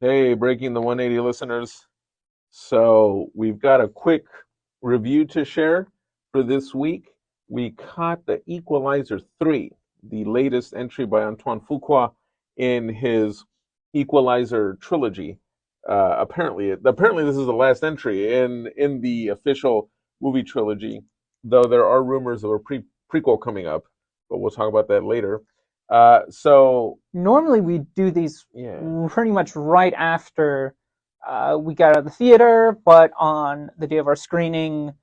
Hey, breaking the 180 listeners. So we've got a quick review to share for this week. We caught the Equalizer 3, the latest entry by Antoine Fuqua in his Equalizer trilogy. Apparently this is the last entry in the official movie trilogy, though there are rumors of a prequel coming up, but we'll talk about that later. So Normally we do these yeah, pretty much right after we got out of the theater, but on the day of our screening,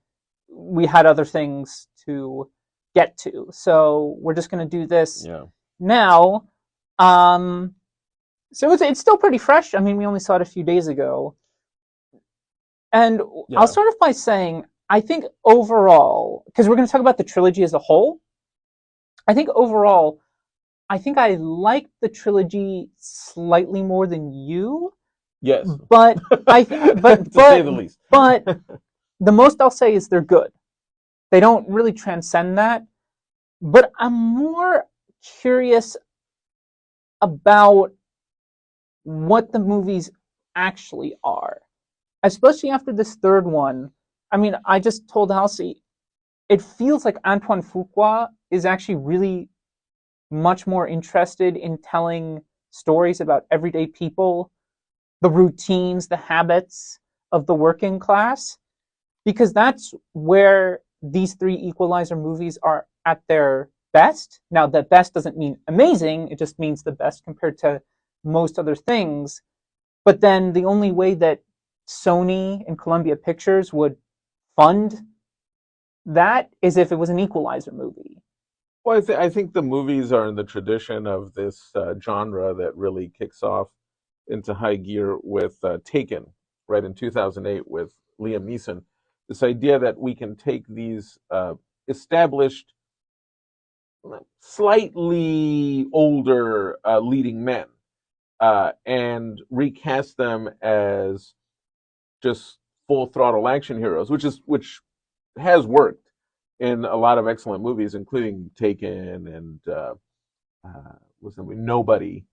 we had other things to get to. So we're just going to do this yeah, now. Um, so it's still pretty fresh. I mean, we only saw it a few days ago. And I'll yeah. start off by saying, I think overall, because we're going to talk about the trilogy as a whole, I think overall, I think I liked the trilogy slightly more than you. Yes, but I to say the least. but the most I'll say is they're good. They don't really transcend that, but I'm more curious about what the movies actually are, especially after this third one. I mean, I just told Halsey it feels like Antoine Fuqua is actually really much more interested in telling stories about everyday people, the routines, the habits of the working class, because that's where these three Equalizer movies are at their best. Now, the best doesn't mean amazing, it just means the best compared to most other things. But then the only way that Sony and Columbia Pictures would fund that is if it was an Equalizer movie. Well, I think the movies are in the tradition of this genre that really kicks off into high gear with Taken, right in 2008 with Liam Neeson. This idea that we can take these established, slightly older leading men and recast them as just full throttle action heroes, which has worked in a lot of excellent movies, including Taken and was the movie Nobody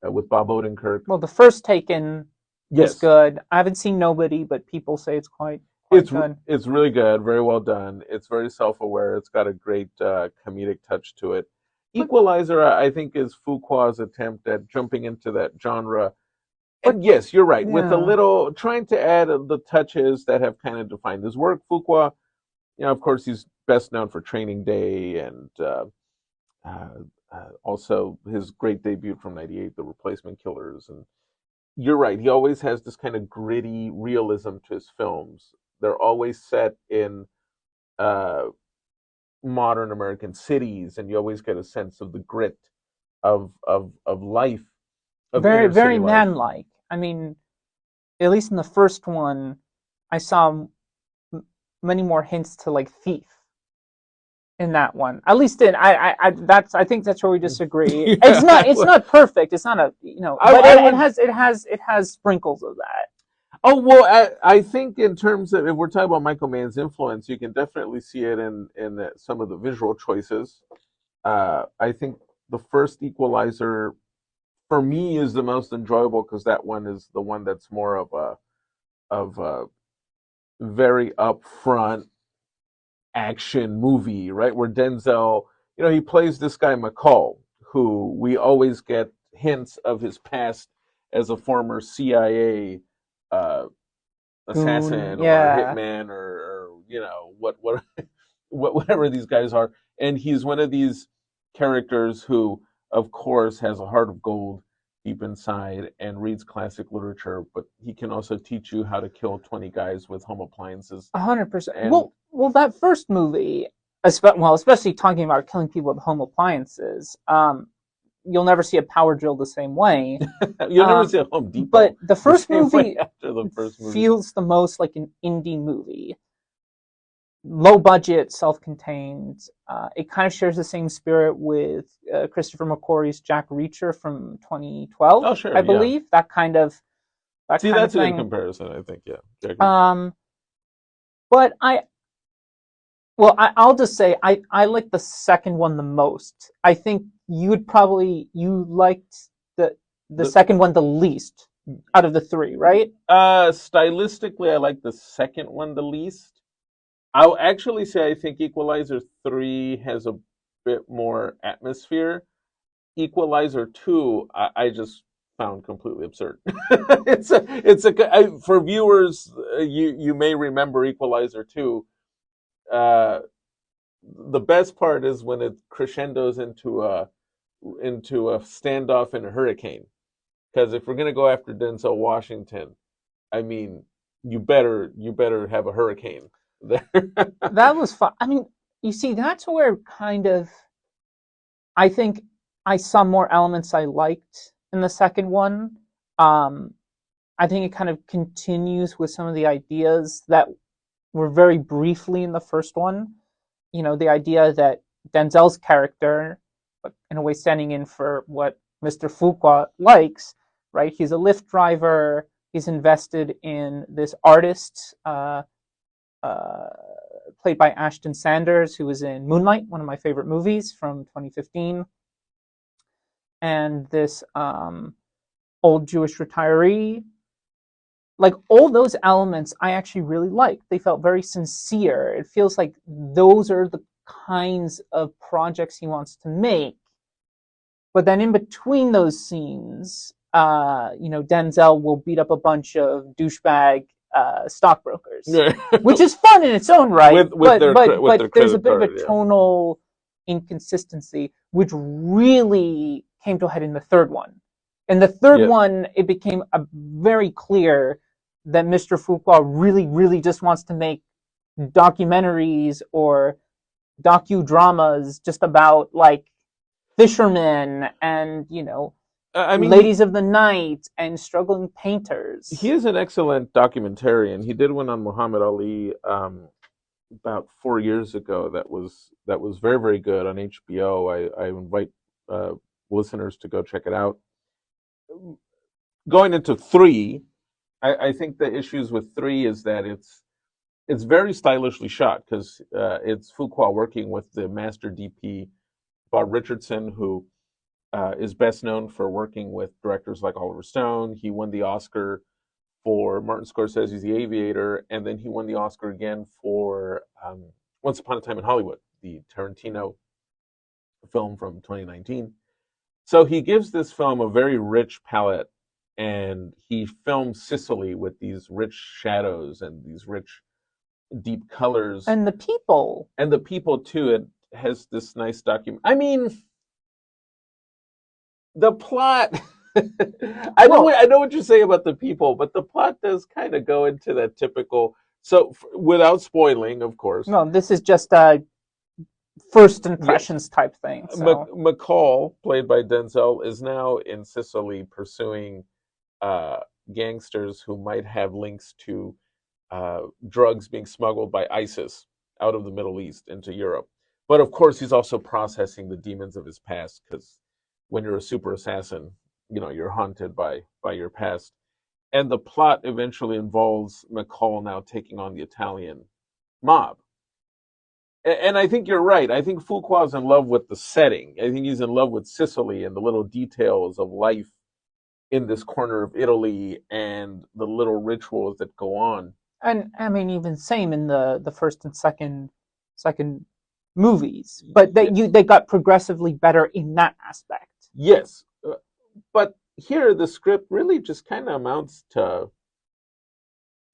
with Bob Odenkirk. Well, the first Taken is Yes, good. I haven't seen Nobody, but people say it's quite it's good. it's really good, very well done. It's very self aware. It's got a great comedic touch to it. But Equalizer, I think, is Fuqua's attempt at jumping into that genre. but And yes, you're right. With a yeah. little trying to add the touches that have kind of defined his work. Fuqua, of course, he's best known for Training Day and uh, also his great debut from '98, The Replacement Killers. And you're right. He always has this kind of gritty realism to his films. They're always set in uh, modern American cities, and you always get a sense of the grit of life, of Very inner very city life. man-like. I mean, at least in the first one, I saw many more hints to like Thief in that one. At least in I think that's where we disagree. It's Yeah, not it's not perfect. It's not a but I it would. has sprinkles of that. Oh well, I think in terms of if we're talking about Michael Mann's influence, you can definitely see it in some of the visual choices. I think the first Equalizer for me is the most enjoyable because that one is the one that's more of a very upfront action movie, right? Where Denzel, he plays this guy McCall, who we always get hints of his past as a former CIA uh, Goon, assassin or yeah. hitman or whatever these guys are. And he's one of these characters who, of course, has a heart of gold deep inside and reads classic literature, but he can also teach you how to kill 20 guys with home appliances. 100%. And That first movie, especially talking about killing people with home appliances, you'll never see a power drill the same way. you'll never see a Home But Depot the the first same way movie after the first movie. feels the most like an indie movie, low budget, self-contained. It kind of shares the same spirit with Christopher McQuarrie's Jack Reacher from 2012, Oh, sure, I yeah. believe. That See, kind of that's a good thing. comparison, I think, yeah. Jack Reacher. Um, but I'll just say I like the second one the most. I think you liked the The, second one the least out of the three, right? Stylistically, I like the second one the least. I'll actually say I think Equalizer 3 has a bit more atmosphere. Equalizer 2, I just found completely absurd. For viewers, you may remember Equalizer 2. Uh, the best part is when it crescendos into a standoff in a hurricane. Because if we're gonna go after Denzel Washington, I mean, you better have a hurricane there. That was fun. I mean, you see, that's where kind of I think I saw more elements I liked in the second one. Um, I think it kind of continues with some of the ideas that were very briefly in the first one. You know, the idea that Denzel's character, in a way, standing in for what Mr. Fuqua likes, right? He's a Lyft driver. He's invested in this artist, uh, played by Ashton Sanders, who was in Moonlight, one of my favorite movies from 2015, and this old Jewish retiree. Like all those elements, I actually really liked. They felt very sincere. It feels like those are the kinds of projects he wants to make. But then in between those scenes, Denzel will beat up a bunch of douchebag stockbrokers, which is fun in its own right. But there's a bit of a tonal inconsistency, which really came to a head in the third one. In the third one, it became very clear that Mr. Fuqua really, really just wants to make documentaries or docudramas just about like fishermen and ladies of the night and struggling painters. He is an excellent documentarian. He did one on Muhammad Ali about 4 years ago. That was very, very good on HBO. I invite listeners to go check it out. Going into 3, I think the issues with 3 is that it's very stylishly shot because it's Fuqua working with the master DP Bob Richardson, who is best known for working with directors like Oliver Stone. He won the Oscar for Martin Scorsese's The Aviator, and then he won the Oscar again for Once Upon a Time in Hollywood, the Tarantino film from 2019. So he gives this film a very rich palette, and he films Sicily with these rich shadows and these rich, deep colors. And the people. And the people, too. It has this nice document. I mean, the plot. I know what you say about the people, but the plot does kind of go into that typical. So, without spoiling, of course. No, this is just a first impressions type thing. So. McCall, played by Denzel, is now in Sicily pursuing gangsters who might have links to drugs being smuggled by ISIS out of the Middle East into Europe. But of course, he's also processing the demons of his past, because when you're a super assassin, you're haunted by your past. And the plot eventually involves McCall now taking on the Italian mob. And I think you're right. I think Fuqua's in love with the setting. I think he's in love with Sicily and the little details of life in this corner of Italy and the little rituals that go on. And I mean, even same in the first and second movies, but they got progressively better in that aspect. Yes, but here the script really just kind of amounts to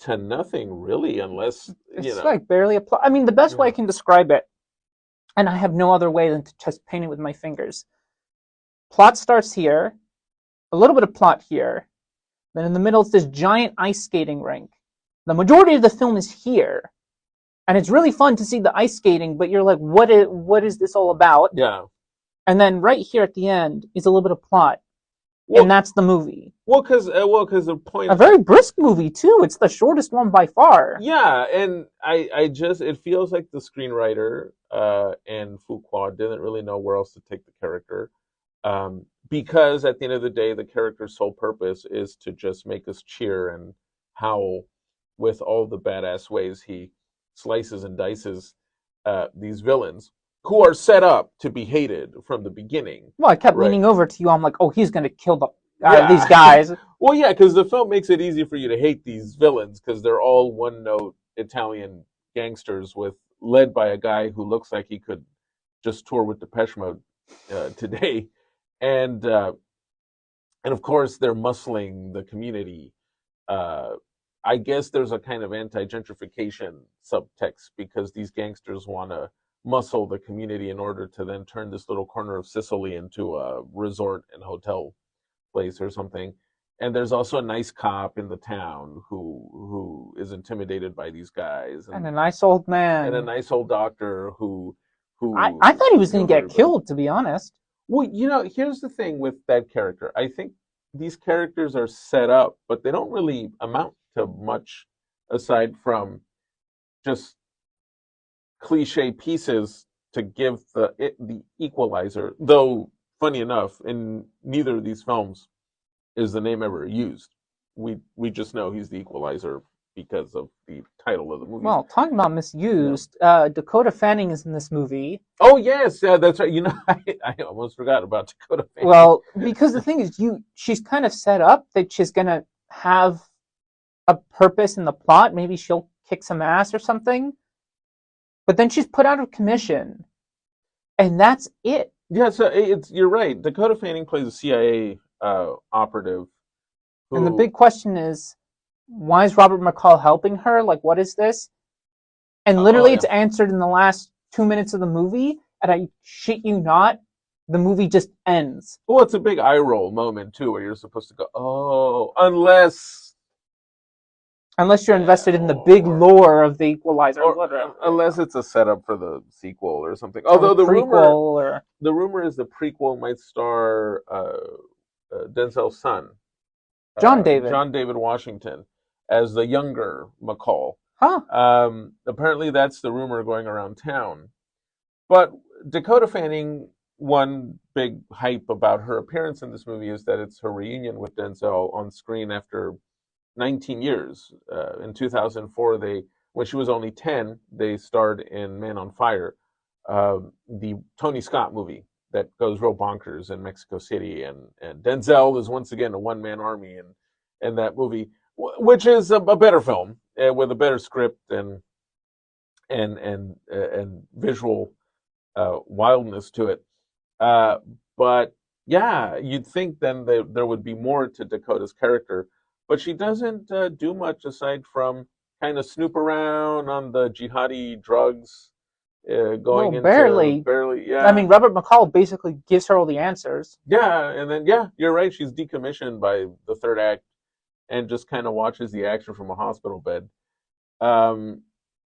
nothing, really, unless it's like barely a plot. I mean, the best way I can describe it, and I have no other way than to just paint it with my fingers. Plot starts here, a little bit of plot here, then in the middle it's this giant ice skating rink. The majority of the film is here, and it's really fun to see the ice skating, but you're like, what is this all about? Yeah. And then right here at the end is a little bit of plot, and that's the movie. Well, because the point, a very brisk movie too. It's the shortest one by far. Yeah, and I just, it feels like the screenwriter and Fuqua didn't really know where else to take the character, because at the end of the day, the character's sole purpose is to just make us cheer and howl with all the badass ways he slices and dices these villains, who are set up to be hated from the beginning. Well, I kept leaning over to you. I'm like, oh, he's going to kill these guys. Well, yeah, because the film makes it easy for you to hate these villains because they're all one-note Italian gangsters with led by a guy who looks like he could just tour with Depeche Mode today, and uh, and of course they're muscling the community. Uh, I guess there's a kind of anti-gentrification subtext because these gangsters want to muscle the community in order to then turn this little corner of Sicily into a resort and hotel place or something. And there's also a nice cop in the town who is intimidated by these guys, And a nice old and a man. nice old doctor I who thought he was going heals to get everybody. killed, to be honest. Well, here's the thing with that character. I think these characters are set up, but they don't really amount to much aside from just cliche pieces to give the equalizer. Though, funny enough, in neither of these films is the name ever used. We just know he's the equalizer because of the title of the movies. Well, talking about Yeah. misused, Dakota Fanning is in this movie. Oh yes, that's right. I almost forgot about Dakota Fanning. Well, because the thing is, she's kind of set up that she's gonna have a purpose in the plot. Maybe she'll kick some ass or something. But then she's put out of commission, and that's it. Yeah, so you're right. Dakota Fanning plays a CIA operative And the who. big question is, why is Robert McCall helping her? Like, what is this? And Oh literally, yeah. it's answered in the last 2 minutes of the movie. And I shit you not, the movie just ends. Well, it's a big eye roll moment too, where you're supposed to go, oh, unless Unless you're invested in the big or lore of the Equalizer, or whatever, unless it's a setup for the sequel or something. or the Although prequel, or the rumor is the prequel might star Denzel's son, John David. John David Washington, as the younger McCall. Huh? Apparently, that's the rumor going around town. But Dakota Fanning, one big hype about her appearance in this movie is that it's her reunion with Denzel on screen after 19 years. In 2004, when she was only 10, they starred in Man on Fire, the Tony Scott movie that goes real bonkers in Mexico City, and Denzel is once again a one man army in that movie, which is a better film with a better script and visual wildness to it. Uh, but yeah, you'd think then there would be more to Dakota's character, but she doesn't do much aside from kind of snoop around on the jihadi drugs, Well, going into barely. barely, I yeah, mean, Robert McCall basically gives her all the answers. yeah, and then yeah, you're right. She's decommissioned by the third act and just kind of watches the action from a hospital bed. Um,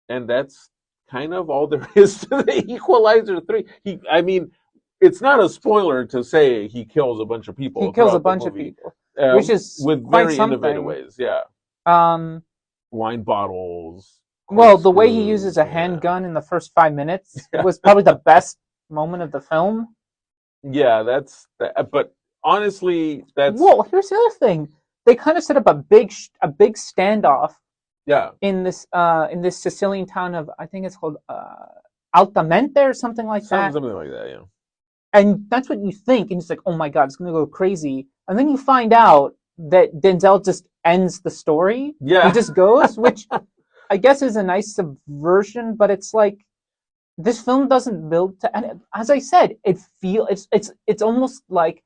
and that's kind of all there is to the Equalizer 3. I mean, it's not a spoiler to say he kills a bunch of He people kills a throughout the bunch of movie, people, which is with quite very innovative something. ways. Yeah, Um, wine bottles, well, the way he uses corkscrews. a Yeah, handgun in the first 5 minutes was probably the best moment of the film. yeah. That's that. But honestly, that's Well, here's the other thing: they kind of set up a big standoff yeah, in this Sicilian town of, I think it's called Altamente or something like that. something like that. Yeah. And that's what you think, and it's like, oh my god, it's gonna go crazy. And then you find out that Denzel just ends the story. He Yeah. just goes, which I guess is a nice subversion, but it's like this film doesn't build to. And as I said, it's almost like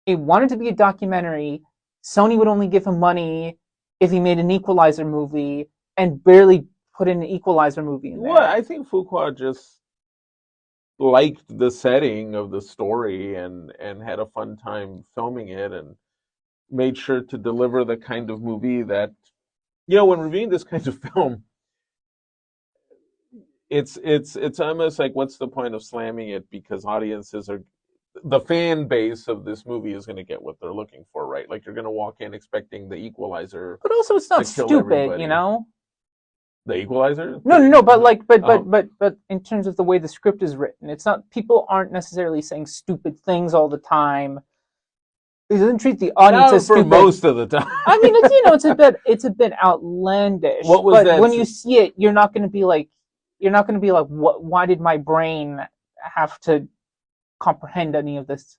it wanted to be a documentary. Sony would only give him money if he made an Equalizer movie, and barely put in an Equalizer movie in Well, there. I think Fuqua just liked the setting of the story and had a fun time filming it and made sure to deliver the kind of movie that when reviewing this kind of film, it's almost like what's the point of slamming it because audiences are the fan base of this movie is going to get what they're looking for, right? Like you're going to walk in expecting the Equalizer But also, it's to not kill stupid, you everybody. know. The Equalizer? No. But like, Oh, but in terms of the way the script is written, it's not. People aren't necessarily saying stupid things all the time. It doesn't treat the audience not as for stupid. most of the time. I mean, it's a bit outlandish. What was but that? when you see it, you're not going to be like, what? Why did my brain have to comprehend any of this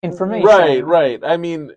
information? Right. I mean,